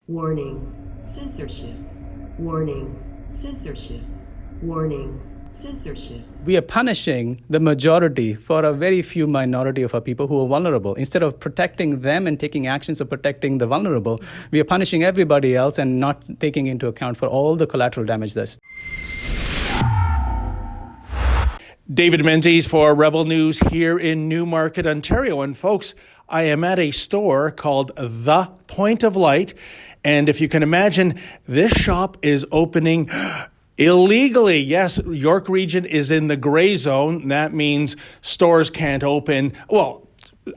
Warning, censorship. Warning, censorship. Warning, censorship. We are punishing the majority for a very few minority of our people who are vulnerable. Instead of protecting them and taking actions of protecting the vulnerable, we are punishing everybody else and not taking into account for all the collateral damage that's. David Menzies for Rebel News here in Newmarket, Ontario. And folks, I am at a store called The Point of Light. And if you can imagine, this shop is opening illegally. Yes, York Region is in the gray zone. That means stores can't open, well,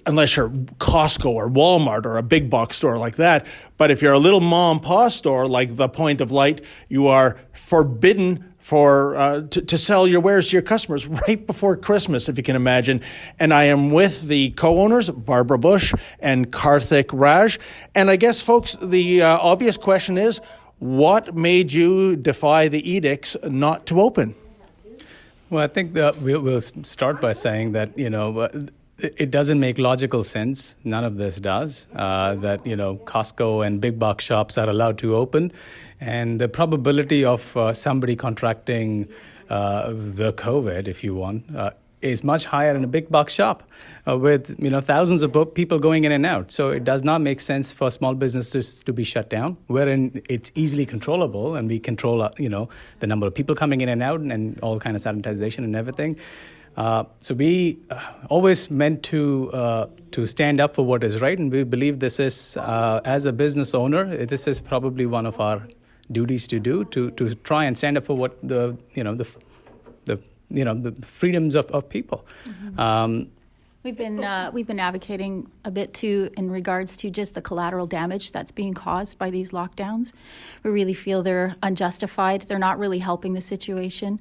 unless you're Costco or Walmart or a big box store like that. But if you're a little mom and pop store like The Point of Light, you are forbidden to sell your wares to your customers right before Christmas, if you can imagine. And I am with the co-owners, Barbara Bush and Karthik Raj. And I guess, folks, the obvious question is, what made you defy the edicts not to open? Well, I think that we'll start by saying that, it doesn't make logical sense. None of this does. That, Costco and big box shops are allowed to open. And the probability of somebody contracting the COVID, if you want, is much higher in a big box shop with, thousands of people going in and out. So it does not make sense for small businesses to be shut down, wherein it's easily controllable and we control, the number of people coming in and out and all kind of sanitization and everything. So we always meant to stand up for what is right, and we believe this is, as a business owner, this is probably one of our duties to do, to try and stand up for what the freedoms of people. Mm-hmm. We've been advocating a bit too in regards to just the collateral damage that's being caused by these lockdowns. We really feel they're unjustified. They're not really helping the situation.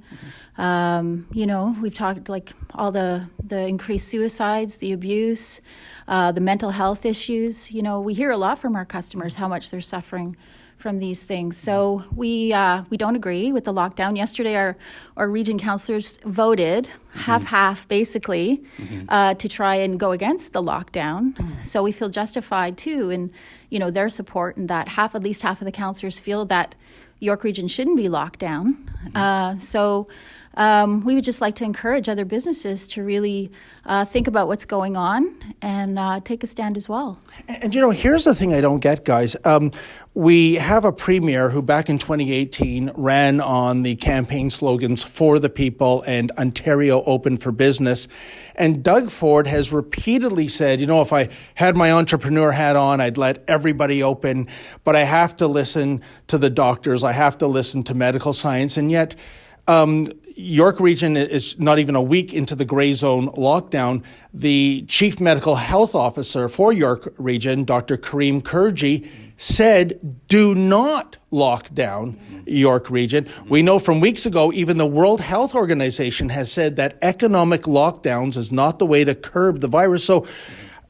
Mm-hmm. We've talked like all the increased suicides, the abuse, the mental health issues. We hear a lot from our customers how much they're suffering from these things. So we don't agree with the lockdown. Yesterday, our region councillors voted half-half, basically, to try and go against the lockdown. So we feel justified, too, in their support, and that at least half of the councillors feel that York Region shouldn't be locked down. We would just like to encourage other businesses to really think about what's going on and take a stand as well. And here's the thing I don't get, guys. We have a premier who back in 2018 ran on the campaign slogans for the people and Ontario open for business. And Doug Ford has repeatedly said, if I had my entrepreneur hat on, I'd let everybody open, but I have to listen to the doctors. I have to listen to medical science. And yet, York Region is not even a week into the gray zone lockdown. The Chief Medical Health Officer for York Region, Dr. Kareem Kurji, said, do not lock down York Region. We know from weeks ago, even the World Health Organization has said that economic lockdowns is not the way to curb the virus. So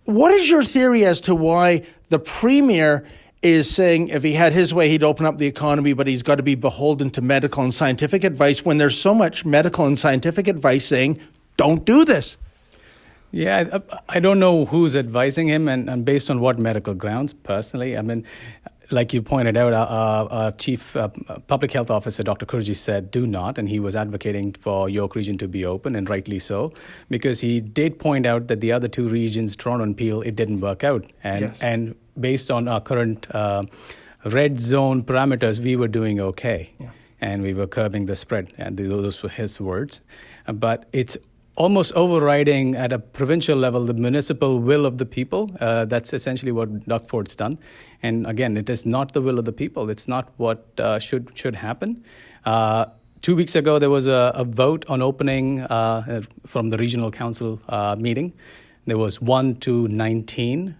what is your theory as to why the Premier is saying if he had his way, he'd open up the economy, but he's got to be beholden to medical and scientific advice when there's so much medical and scientific advice saying, don't do this? Yeah, I don't know who's advising him and based on what medical grounds, personally. I mean, like you pointed out, our Chief Public Health Officer, Dr. Kurji, said do not, and he was advocating for York Region to be open, and rightly so, because he did point out that the other two regions, Toronto and Peel, it didn't work out. And based on our current red zone parameters, we were doing okay, and we were curbing the spread, and those were his words. But it's almost overriding at a provincial level the municipal will of the people. That's essentially what Doug Ford's done. And again, it is not the will of the people. It's not what should happen. 2 weeks ago, there was a vote on opening from the regional council meeting. There was 1 to 19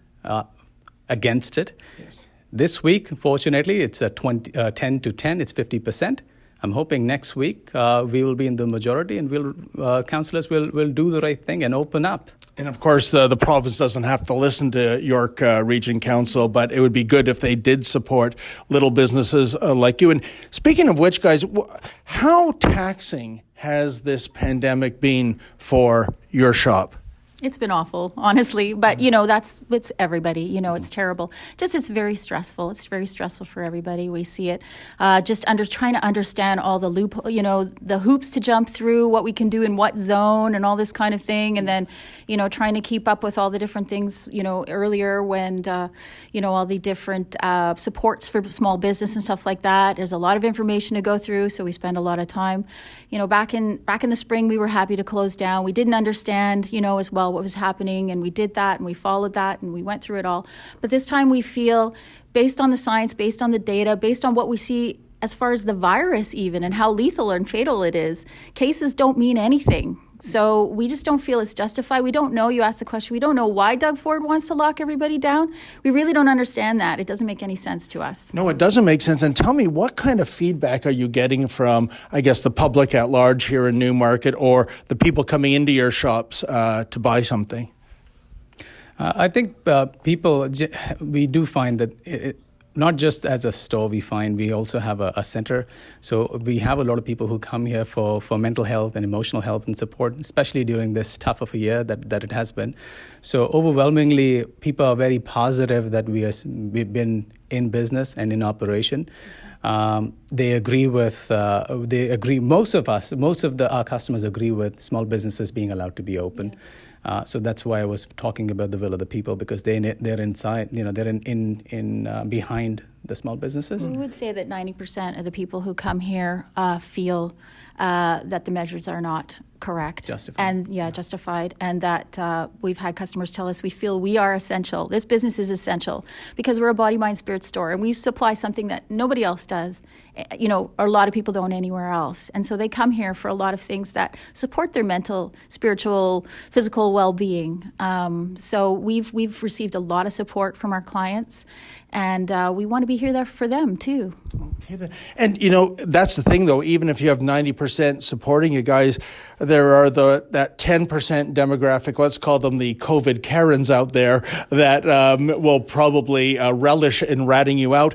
against it. Yes. This week, fortunately, it's 10 to 10. It's 50%. I'm hoping next week we will be in the majority and councillors will do the right thing and open up. And of course, the province doesn't have to listen to York Region Council, but it would be good if they did support little businesses like you. And speaking of which, guys, how taxing has this pandemic been for your shop? It's been awful, honestly, but it's everybody. It's terrible. It's very stressful. It's very stressful for everybody. We see it. Trying to understand all the the hoops to jump through, what we can do in what zone, and all this kind of thing, and then trying to keep up with all the different things. Earlier when all the different supports for small business and stuff like that. There's a lot of information to go through, so we spend a lot of time. Back in the spring, we were happy to close down. We didn't understand, as well what was happening, and we did that, and we followed that, and we went through it all. But this time we feel, based on the science, based on the data, based on what we see as far as the virus even, and how lethal and fatal it is, cases don't mean anything. So we just don't feel it's justified. We don't know. You asked the question. We don't know why Doug Ford wants to lock everybody down. We really don't understand that. It doesn't make any sense to us. No, it doesn't make sense. And tell me, what kind of feedback are you getting from, I guess, the public at large here in Newmarket, or the people coming into your shops to buy something? I think we do find that not just as a store, we also have a center. So we have a lot of people who come here for mental health and emotional health and support, especially during this tough of a year that it has been. So overwhelmingly, people are very positive that we've been in business and in operation. They agree with. Most of our customers agree with small businesses being allowed to be open. Yeah. So that's why I was talking about the will of the people, because they're inside. They're in behind the small businesses. We would say that 90% of the people who come here feel that the measures are not correct. Justified. And that we've had customers tell us we feel we are essential. This business is essential because we're a body, mind, spirit store, and we supply something that nobody else does. Or a lot of people don't anywhere else. And so they come here for a lot of things that support their mental, spiritual, physical well-being. So we've received a lot of support from our clients, and we want to be here there for them too. Okay, and that's the thing, though. Even if you have 90% supporting you guys, there are that 10% demographic, let's call them the COVID Karens out there, that will probably relish in ratting you out.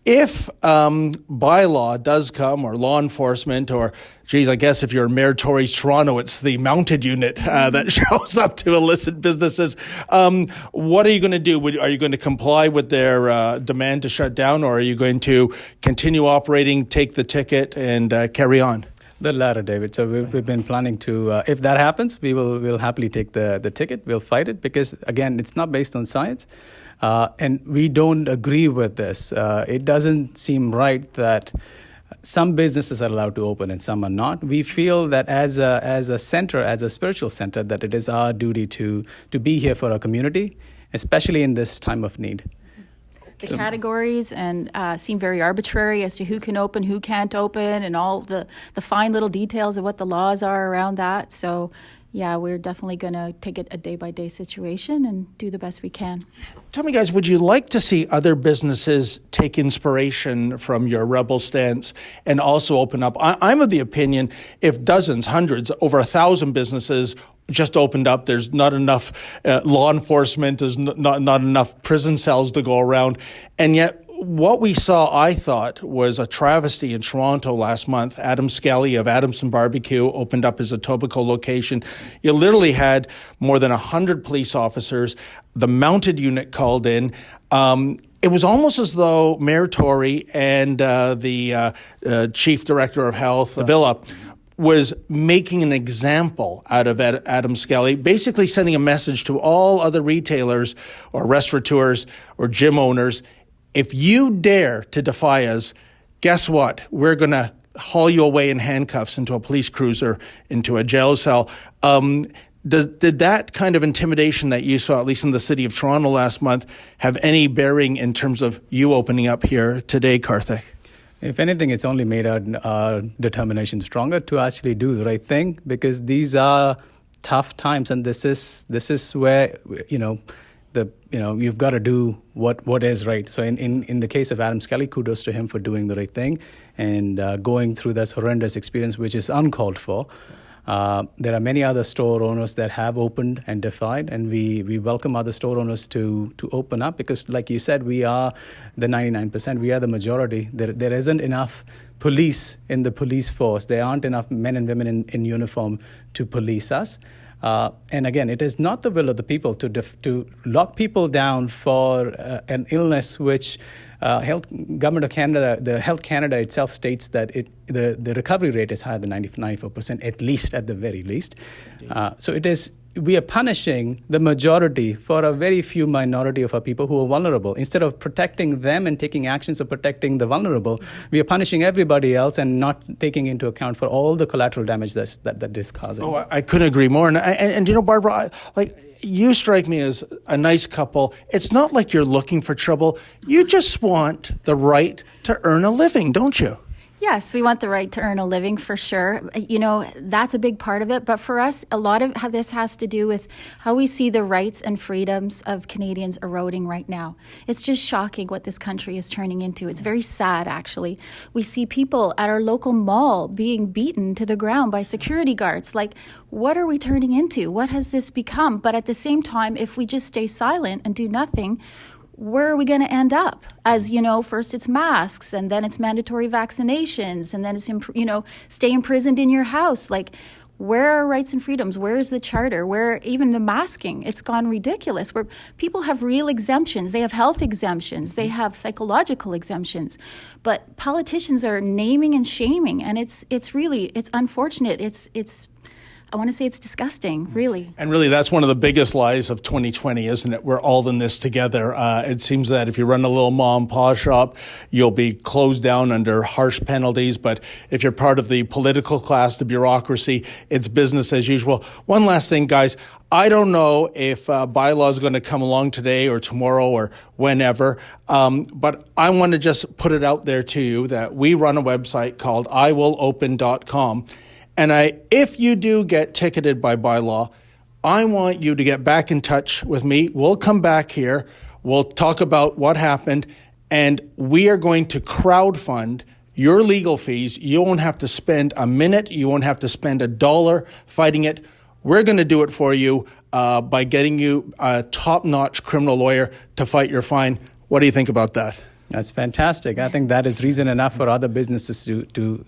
If bylaw does come, or law enforcement, or, I guess if you're in Mayor Tory's Toronto, it's the mounted unit that shows up to illicit businesses. What are you going to do? Are you going to comply with their demand to shut down, or are you going to continue operating, take the ticket, and carry on? The latter, David. So we've been planning to, if that happens, we'll happily take the ticket. We'll fight it because, again, it's not based on science. And we don't agree with this. It doesn't seem right that some businesses are allowed to open and some are not. We feel that as a center, as a spiritual center, that it is our duty to be here for our community, especially in this time of need. The categories and seem very arbitrary as to who can open, who can't open, and all the fine little details of what the laws are around that. So, yeah, we're definitely going to take it a day-by-day situation and do the best we can. Tell me, guys, would you like to see other businesses take inspiration from your rebel stance and also open up? I'm of the opinion, if dozens, hundreds, over 1,000 businesses just opened up, there's not enough law enforcement, there's not enough prison cells to go around. And yet, what we saw, I thought, was a travesty in Toronto last month. Adam Skelly of Adamson Barbecue opened up his Etobicoke location. You literally had more than 100 police officers. The mounted unit called in. It was almost as though Mayor Tory and the Chief Director of Health, Villa, was making an example out of Adam Skelly, basically sending a message to all other retailers or restaurateurs or gym owners. If you dare to defy us, guess what? We're going to haul you away in handcuffs into a police cruiser, into a jail cell. Did that kind of intimidation that you saw, at least in the city of Toronto last month, have any bearing in terms of you opening up here today, Karthik? If anything, it's only made our determination stronger to actually do the right thing, because these are tough times, and this is where you've got to do what is right. So in the case of Adam Skelly, kudos to him for doing the right thing and going through this horrendous experience, which is uncalled for. There are many other store owners that have opened and defied, and we welcome other store owners to open up, because, like you said, we are the 99%. We are the majority. There isn't enough police in the police force. There aren't enough men and women in uniform to police us. And again, it is not the will of the people to lock people down for an illness which Government of Canada, the Health Canada itself states that the recovery rate is higher than 94%, at least, at the very least. So it is. We are punishing the majority for a very few minority of our people who are vulnerable. Instead of protecting them and taking actions of protecting the vulnerable, we are punishing everybody else and not taking into account for all the collateral damage that is causing. Oh, I couldn't agree more. And you know, Barbara, you strike me as a nice couple. It's not like you're looking for trouble. You just want the right to earn a living, don't you? Yes, we want the right to earn a living for sure. You know, that's a big part of it. But for us, a lot of how this has to do with how we see the rights and freedoms of Canadians eroding right now. It's just shocking what this country is turning into. It's very sad, actually. We see people at our local mall being beaten to the ground by security guards. Like, what are we turning into? What has this become? But at the same time, if we just stay silent and do nothing, where are we going to end up? As you know, first it's masks, and then it's mandatory vaccinations, and then it's, stay imprisoned in your house. Like, where are rights and freedoms? Where is the charter? Where even the masking? It's gone ridiculous. Where people have real exemptions. They have health exemptions. They have psychological exemptions. But politicians are naming and shaming, and it's unfortunate. I want to say it's disgusting, really. And really, that's one of the biggest lies of 2020, isn't it? We're all in this together. It seems that if you run a little mom and pop shop, you'll be closed down under harsh penalties. But if you're part of the political class, the bureaucracy, it's business as usual. One last thing, guys. I don't know if bylaw is going to come along today or tomorrow or whenever, but I want to just put it out there to you that we run a website called iwillopen.com. And if you do get ticketed by bylaw, I want you to get back in touch with me. We'll come back here. We'll talk about what happened, and we are going to crowdfund your legal fees. You won't have to spend a minute. You won't have to spend $1 fighting it. We're going to do it for you by getting you a top-notch criminal lawyer to fight your fine. What do you think about that? That's fantastic. I think that is reason enough for other businesses to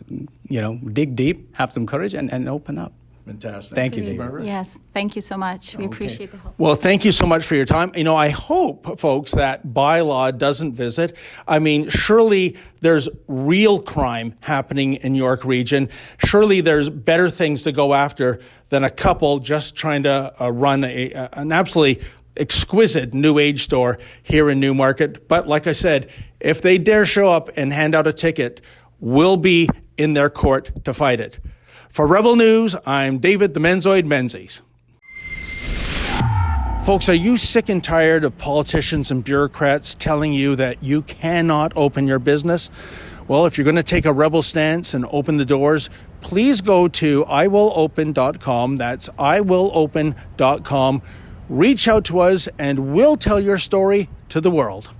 dig deep, have some courage, and open up. Fantastic. Thank you, David. Yes, thank you so much. We appreciate the help. Well, thank you so much for your time. I hope, folks, that bylaw doesn't visit. I mean, surely there's real crime happening in York Region. Surely there's better things to go after than a couple just trying to run an absolutely exquisite new age store here in Newmarket. But like I said, if they dare show up and hand out a ticket, we'll be in their court to fight it. For Rebel News, I'm David the Menzoid Menzies. Folks, are you sick and tired of politicians and bureaucrats telling you that you cannot open your business? Well, if you're going to take a rebel stance and open the doors, please go to iwillopen.com. That's iwillopen.com. Reach out to us and we'll tell your story to the world.